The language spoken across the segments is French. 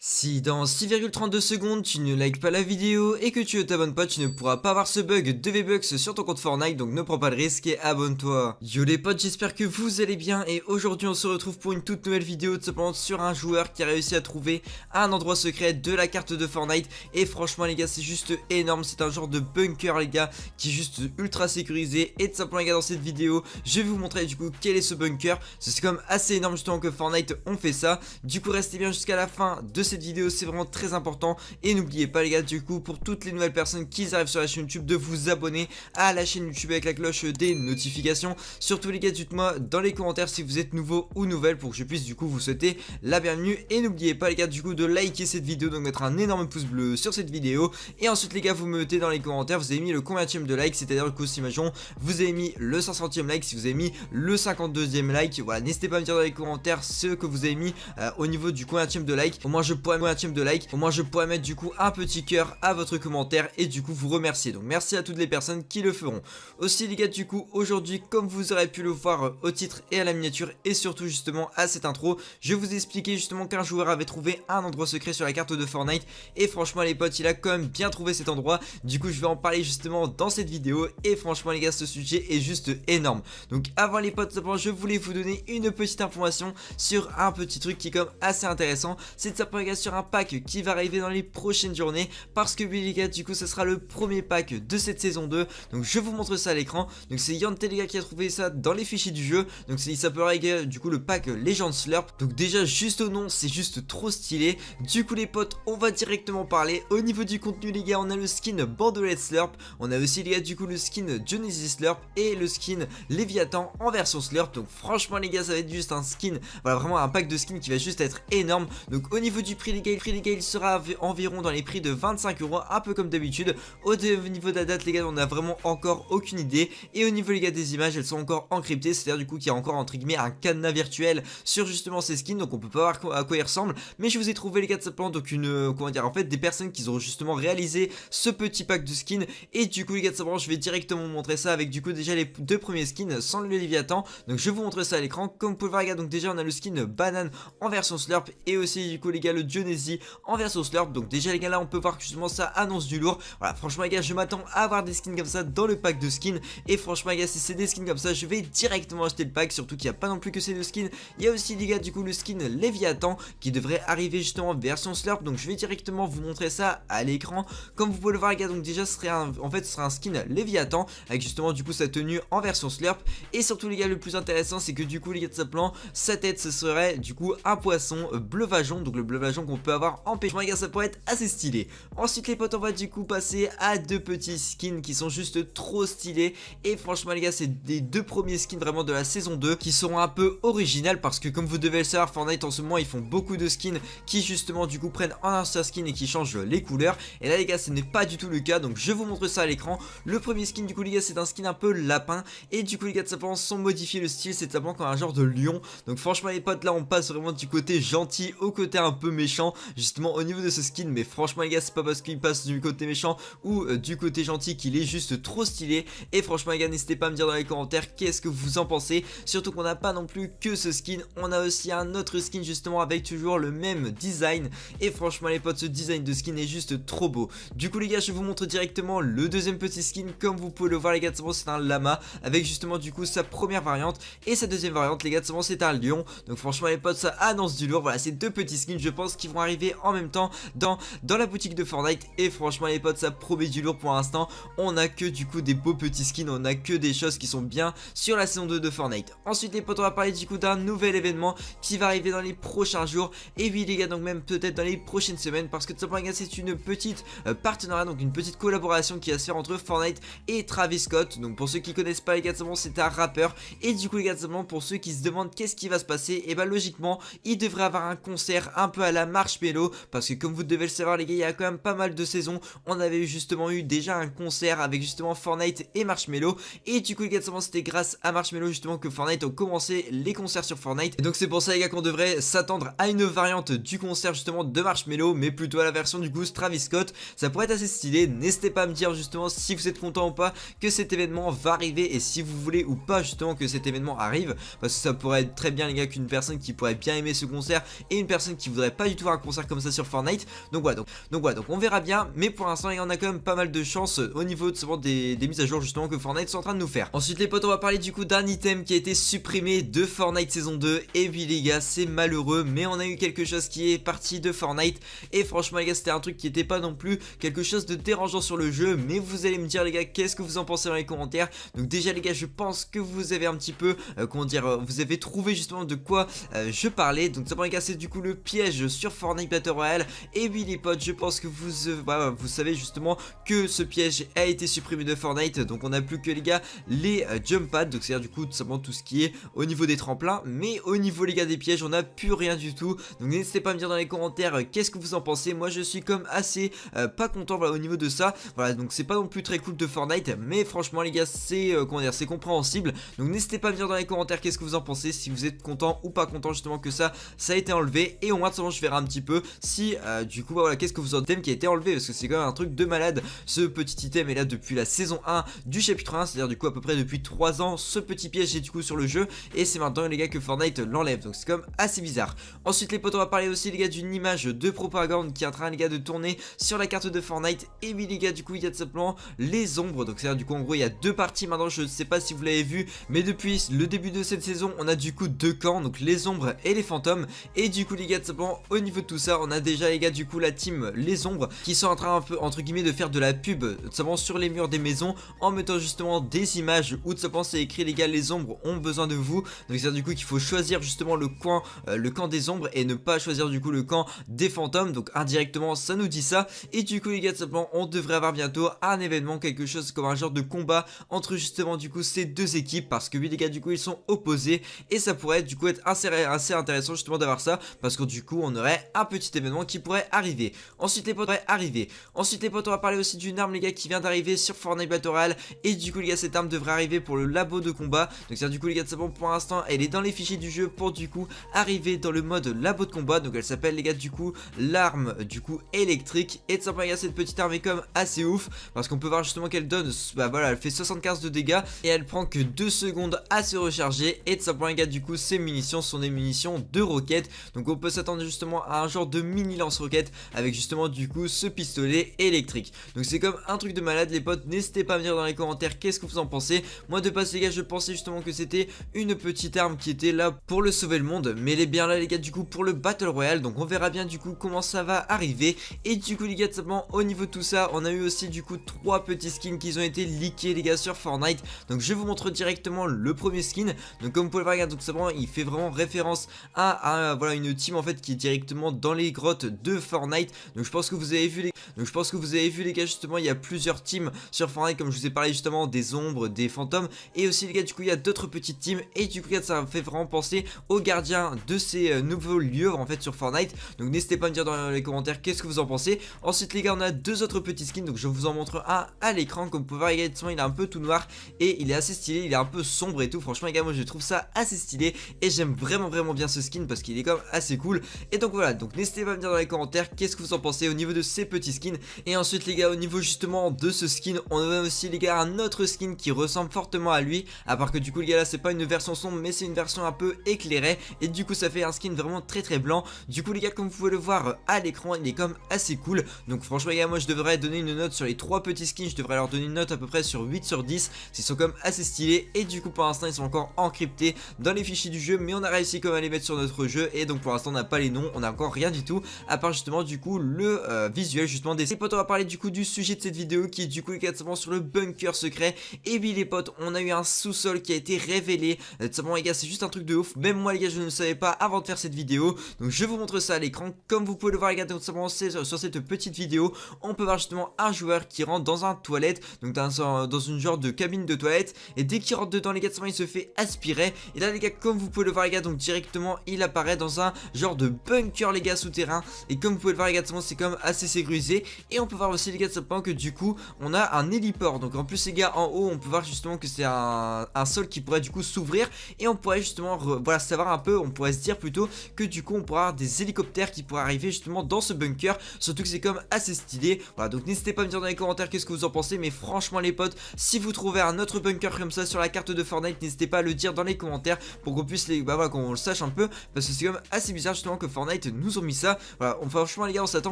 Si dans 6,32 secondes tu ne likes pas la vidéo et que tu ne t'abonnes pas, tu ne pourras pas avoir ce bug de V-Bucks sur ton compte Fortnite, donc ne prends pas de risque et abonne-toi. Yo les potes, j'espère que vous allez bien et aujourd'hui on se retrouve pour une toute nouvelle vidéo de simplement sur un joueur qui a réussi à trouver un endroit secret de la carte de Fortnite. Et franchement les gars, c'est juste énorme, c'est un genre de bunker les gars qui est juste ultra sécurisé. Et tout simplement les gars, dans cette vidéo je vais vous montrer du coup quel est ce bunker. C'est quand même assez énorme justement que Fortnite on fait ça. Du coup restez bien jusqu'à la fin de cette vidéo, c'est vraiment très important. Et n'oubliez pas les gars, du coup pour toutes les nouvelles personnes qui arrivent sur la chaîne YouTube, de vous abonner à la chaîne YouTube avec la cloche des notifications. Surtout les gars, dites-moi dans les commentaires si vous êtes nouveau ou nouvelle pour que je puisse du coup vous souhaiter la bienvenue. Et n'oubliez pas les gars du coup de liker cette vidéo, donc mettre un énorme pouce bleu sur cette vidéo. Et ensuite les gars, vous me mettez dans les commentaires vous avez mis le combienième de like, c'est à dire du coup si imaginons vous avez mis le 500e like, si vous avez mis le 52e like. Voilà, n'hésitez pas à me dire dans les commentaires ce que vous avez mis au niveau du combienième de like. Au moins je pourrais mettre du coup un petit cœur à votre commentaire et du coup vous remercier. Donc merci à toutes les personnes qui le feront. Aussi les gars, du coup aujourd'hui, comme vous aurez pu le voir au titre et à la miniature et surtout justement à cette intro, je vous ai expliqué justement qu'un joueur avait trouvé un endroit secret sur la carte de Fortnite. Et franchement les potes, il a quand même bien trouvé cet endroit. Du coup je vais en parler justement dans cette vidéo. Et franchement les gars, ce sujet est juste énorme. Donc avant les potes, je voulais vous donner une petite information sur un petit truc qui est quand même assez intéressant. C'est de simplement les gars sur un pack qui va arriver dans les prochaines journées. Parce que oui les gars, du coup ce sera le premier pack de cette saison 2. Donc je vous montre ça à l'écran. Donc c'est Yante les gars qui a trouvé ça dans les fichiers du jeu. Donc il s'appellera les gars du coup le pack Legend Slurp. Donc déjà juste au nom, c'est juste trop stylé. Du coup les potes, on va directement parler. Au niveau du contenu les gars, on a le skin Bandelet Slurp. On a aussi les gars du coup le skin Genesis Slurp et le skin Léviathan en version Slurp. Donc franchement les gars, ça va être juste un skin, voilà, vraiment un pack de skins qui va juste être énorme. Donc au niveau du prix les gars, il sera environ dans les prix de 25 €, un peu comme d'habitude. Au niveau de la date les gars, on a vraiment encore aucune idée. Et au niveau les gars des images, elles sont encore encryptées, c'est à dire du coup qu'il y a encore entre guillemets un cadenas virtuel sur justement ces skins. Donc on peut pas voir à quoi ils ressemblent. Mais je vous ai trouvé les gars de simplement donc une comment dire, en fait des personnes qui ont justement réalisé ce petit pack de skins. Et du coup les gars de simplement, je vais directement vous montrer ça avec du coup déjà les deux premiers skins sans le Léviathan. Donc je vais vous montrer ça à l'écran. Comme vous pouvez voir les gars, donc déjà on a le skin banane en version Slurp et aussi du coup les gars le Genesis en version Slurp. Donc déjà les gars, là on peut voir que justement ça annonce du lourd. Voilà, franchement les gars, je m'attends à avoir des skins comme ça dans le pack de skins. Et franchement les gars, si c'est des skins comme ça, je vais directement acheter le pack. Surtout qu'il n'y a pas non plus que ces deux skins. Il y a aussi les gars du coup le skin Léviathan qui devrait arriver justement en version Slurp. Donc je vais directement vous montrer ça à l'écran. Comme vous pouvez le voir les gars, donc déjà ce serait un skin Léviathan avec justement du coup sa tenue en version Slurp. Et surtout les gars, le plus intéressant c'est que du coup les gars de sa plan, sa tête ce serait du coup un poisson bleu vajon. Donc le bleu vajon qu'on peut avoir en pêche. Les gars, ça pourrait être assez stylé. Ensuite les potes, on va du coup passer à deux petits skins qui sont juste trop stylés. Et franchement les gars, c'est des deux premiers skins vraiment de la saison 2 qui seront un peu originales. Parce que comme vous devez le savoir, Fortnite en ce moment ils font beaucoup de skins qui justement du coup prennent un instant skin et qui changent les couleurs. Et là les gars, ce n'est pas du tout le cas. Donc je vous montre ça à l'écran. Le premier skin du coup les gars, c'est un skin un peu lapin. Et du coup les gars, de simplement sont modifiés le style, c'est simplement comme un genre de lion. Donc franchement les potes, là on passe vraiment du côté gentil au côté un peu méchant justement au niveau de ce skin. Mais franchement les gars, c'est pas parce qu'il passe du côté méchant ou du côté gentil qu'il est juste trop stylé. Et franchement les gars, n'hésitez pas à me dire dans les commentaires qu'est-ce que vous en pensez. Surtout qu'on n'a pas non plus que ce skin, on a aussi un autre skin justement avec toujours le même design. Et franchement les potes, ce design de skin est juste trop beau. Du coup les gars, je vous montre directement le deuxième petit skin. Comme vous pouvez le voir les gars, c'est un lama avec justement du coup sa première variante. Et sa deuxième variante les gars, c'est un lion. Donc franchement les potes, ça annonce du lourd. Voilà, ces deux petits skins je pense qu'ils vont arriver en même temps dans la boutique de Fortnite. Et franchement les potes, ça promet du lourd pour l'instant. On a que du coup des beaux petits skins, on a que des choses qui sont bien sur la saison 2 de Fortnite. Ensuite les potes, on va parler du coup d'un nouvel événement qui va arriver dans les prochains jours. Et oui les gars, donc même peut-être dans les prochaines semaines. Parce que tout simplement les gars, c'est une petite partenariat, donc une petite collaboration qui va se faire entre Fortnite et Travis Scott. Donc pour ceux qui connaissent pas les gars, c'est un rappeur. Et du coup les gars, pour ceux qui se demandent qu'est-ce qui va se passer, et bah logiquement il devrait avoir un concert un peu à la Marshmello. Parce que comme vous devez le savoir les gars, il y a quand même pas mal de saisons, on avait justement eu déjà un concert avec justement Fortnite et Marshmello. Et du coup les gars, c'était grâce à Marshmello justement que Fortnite a commencé les concerts sur Fortnite. Et donc c'est pour ça les gars qu'on devrait s'attendre à une variante du concert justement de Marshmello, mais plutôt à la version du coup Travis Scott. Ça pourrait être assez stylé. N'hésitez pas à me dire justement si vous êtes content ou pas que cet événement va arriver et si vous voulez ou pas justement que cet événement arrive, parce que ça pourrait être très bien les gars qu'une personne qui pourrait bien aimer ce concert et une personne qui voudrait pas du tout un concert comme ça sur Fortnite. Donc voilà, donc on verra bien. Mais pour l'instant, il y en a quand même pas mal de chance au niveau de des mises à jour justement que Fortnite sont en train de nous faire. Ensuite les potes, on va parler du coup d'un item qui a été supprimé de Fortnite saison 2. Et oui les gars, c'est malheureux, mais on a eu quelque chose qui est parti de Fortnite. Et franchement les gars, c'était un truc qui était pas non plus quelque chose de dérangeant sur le jeu. Mais vous allez me dire les gars, qu'est-ce que vous en pensez dans les commentaires. Donc déjà les gars, je pense que vous avez un petit peu, comment dire, vous avez trouvé justement de quoi je parlais. Donc ça les gars, c'est du coup le piège sur Fortnite Battle Royale. Et oui les potes, je pense que vous savez justement que ce piège a été supprimé de Fortnite. Donc on n'a plus que les gars les jump pads, donc c'est à dire du coup tout simplement tout ce qui est au niveau des tremplins. Mais au niveau les gars des pièges, on n'a plus rien du tout. Donc n'hésitez pas à me dire dans les commentaires qu'est-ce que vous en pensez. Moi je suis comme assez pas content voilà, au niveau de ça. Voilà, donc c'est pas non plus très cool de Fortnite, mais franchement les gars, c'est comment dire, c'est compréhensible. Donc n'hésitez pas à me dire dans les commentaires qu'est-ce que vous en pensez, si vous êtes content ou pas content justement que ça a été enlevé. Et au moins de toute façon je verrai un petit peu si du coup voilà, qu'est-ce que vous en dites qui a été enlevé, parce que c'est quand même un truc de malade. Ce petit item est là depuis la saison 1 du chapitre 1, c'est à dire du coup à peu près depuis 3 ans. Ce petit piège est du coup sur le jeu, et c'est maintenant les gars que Fortnite l'enlève, donc c'est comme assez bizarre. Ensuite les potes, on va parler aussi les gars d'une image de propagande qui est en train les gars de tourner sur la carte de Fortnite. Et oui les gars, du coup il y a tout simplement les ombres, donc c'est à dire du coup en gros il y a deux parties maintenant. Je ne sais pas si vous l'avez vu, mais depuis le début de cette saison on a du coup deux camps, donc les ombres et les fantômes. Et du coup les gars, tout simplement au niveau de tout ça, on a déjà les gars du coup la team les ombres qui sont en train un peu entre guillemets de faire de la pub tout simplement sur les murs des maisons en mettant justement des images où tout simplement c'est écrit les gars, les ombres ont besoin de vous. Donc c'est à dire du coup qu'il faut choisir justement le camp des ombres et ne pas choisir du coup le camp des fantômes. Donc indirectement ça nous dit ça. Et du coup les gars, tout simplement on devrait avoir bientôt un événement, quelque chose comme un genre de combat entre justement du coup ces deux équipes, parce que oui les gars du coup ils sont opposés, et ça pourrait du coup être assez intéressant justement d'avoir ça, parce que du coup on aurait un petit événement qui pourrait arriver. Ensuite les potes, on va parler aussi d'une arme les gars qui vient d'arriver sur Fortnite Battle Royale. Et du coup les gars, cette arme devrait arriver pour le labo de combat. Donc c'est du coup les gars, bon, pour l'instant elle est dans les fichiers du jeu pour du coup arriver dans le mode labo de combat. Donc elle s'appelle les gars du coup l'arme du coup électrique. Et tout simplement les gars, cette petite arme est comme assez ouf, parce qu'on peut voir justement qu'elle donne, bah voilà, elle fait 75 de dégâts et elle prend que 2 secondes à se recharger. Et tout simplement les gars, du coup ses munitions sont des munitions de roquettes. Donc on peut s'attendre justement à un genre de mini lance-roquettes avec justement du coup ce pistolet électrique. Donc c'est comme un truc de malade les potes. N'hésitez pas à me dire dans les commentaires qu'est-ce que vous en pensez. Moi de base les gars, je pensais justement que c'était une petite arme qui était là pour le sauver le monde, mais elle est bien là les gars du coup pour le Battle Royale. Donc on verra bien du coup comment ça va arriver. Et du coup les gars, tout simplement au niveau de tout ça, on a eu aussi du coup 3 petits skins qui ont été leakés les gars sur Fortnite. Donc je vous montre directement le premier skin. Donc comme vous pouvez le voir les gars, donc simplement il fait vraiment référence à voilà, une team en fait qui est directement dans les grottes de Fortnite. Donc je pense que vous avez vu les gars, justement il y a plusieurs teams sur Fortnite, comme je vous ai parlé justement des ombres, des fantômes, et aussi les gars du coup il y a d'autres petites teams. Et du coup ça me fait vraiment penser aux gardiens de ces nouveaux lieux en fait sur Fortnite. Donc n'hésitez pas à me dire dans les commentaires qu'est-ce que vous en pensez. Ensuite les gars, on a deux autres petits skins, donc je vous en montre un à l'écran. Comme vous pouvez voir les gars, il est un peu tout noir et il est assez stylé, il est un peu sombre et tout. Franchement les gars, moi je trouve ça assez stylé et j'aime vraiment bien ce skin parce qu'il est quand même assez cool. Et donc voilà, donc n'hésitez pas à me dire dans les commentaires qu'est-ce que vous en pensez au niveau de ces petits skins. Et ensuite les gars, au niveau justement de ce skin, on a aussi les gars un autre skin qui ressemble fortement à lui, à part que du coup les gars là c'est pas une version sombre mais c'est une version un peu éclairée, et du coup ça fait un skin vraiment très blanc. Du coup les gars, comme vous pouvez le voir à l'écran, il est comme assez cool. Donc franchement les gars, moi je devrais donner une note sur les 3 petits skins, je devrais leur donner une note à peu près sur 8 sur 10, ils sont comme assez stylés. Et du coup pour l'instant ils sont encore encryptés dans les fichiers du jeu, mais on a réussi comme à les mettre sur notre jeu. Et donc pour l'instant on n'a pas les noms, on n'a encore rien du tout, à part justement du coup le visuel justement des potes. On va parler du coup du sujet de cette vidéo qui est du coup les gars sur le bunker secret. Et oui les potes, on a eu un sous-sol qui a été révélé. Tout simplement les gars, c'est juste un truc de ouf. Même moi les gars, je ne le savais pas avant de faire cette vidéo. Donc je vous montre ça à l'écran. Comme vous pouvez le voir les gars, tout simplement sur cette petite vidéo, on peut voir justement un joueur qui rentre dans un toilette, donc dans une genre de cabine de toilette. Et dès qu'il rentre dedans les gars, il se fait aspirer. Et là les gars, comme vous pouvez le voir les gars, donc directement il apparaît dans un genre de bunker les gars souterrain. Et comme vous pouvez le voir les gars, c'est comme assez sécurisé. Et on peut voir aussi les gars simplement que du coup on a un héliport. Donc en plus les gars, en haut on peut voir justement que c'est un sol qui pourrait du coup s'ouvrir. Et on pourrait justement voilà, savoir un peu, on pourrait se dire plutôt que du coup on pourra avoir des hélicoptères qui pourraient arriver justement dans ce bunker. Surtout que c'est comme assez stylé. Voilà, donc n'hésitez pas à me dire dans les commentaires qu'est-ce que vous en pensez. Mais franchement les potes, si vous trouvez un autre bunker comme ça sur la carte de Fortnite, n'hésitez pas à le dire dans les commentaires pour qu'on puisse qu'on le sache un peu, parce que c'est comme assez bizarre justement que Fortnite Fortnite nous ont mis ça. Voilà, franchement les gars, on s'attend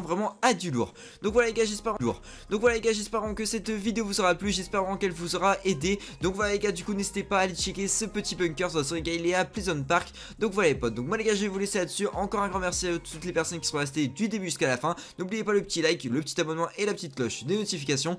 vraiment à du lourd. Donc voilà les gars, j'espère que cette vidéo vous aura plu, j'espère vraiment qu'elle vous aura aidé. Donc voilà les gars, du coup n'hésitez pas à aller checker ce petit bunker. De toute façon les gars, il est à Pleasant Park. Donc voilà les potes, donc moi les gars, je vais vous laisser là-dessus. Encore un grand merci à toutes les personnes qui sont restées du début jusqu'à la fin. N'oubliez pas le petit like, le petit abonnement et la petite cloche des notifications.